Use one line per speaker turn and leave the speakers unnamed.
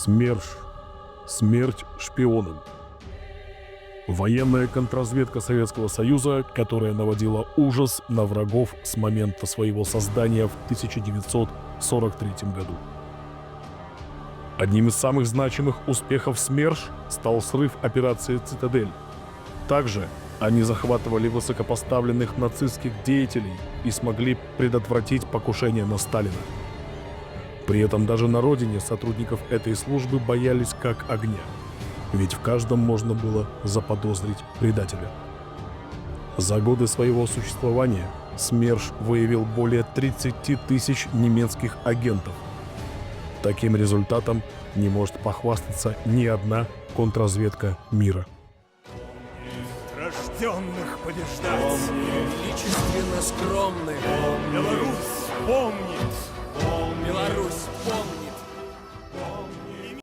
СМЕРШ. Смерть шпионам. Военная контрразведка Советского Союза, которая наводила ужас на врагов с момента своего создания в 1943 году. Одним из самых значимых успехов СМЕРШ стал срыв операции «Цитадель». Также они захватывали высокопоставленных нацистских деятелей и смогли предотвратить покушение на Сталина. При этом даже на родине сотрудников этой службы боялись как огня, ведь в каждом можно было заподозрить предателя. За годы своего существования СМЕРШ выявил более 30 тысяч немецких агентов. Таким результатом не может похвастаться ни одна контрразведка мира.
Рожденных побеждать!
Величественно скромных!
Беларусь помнит!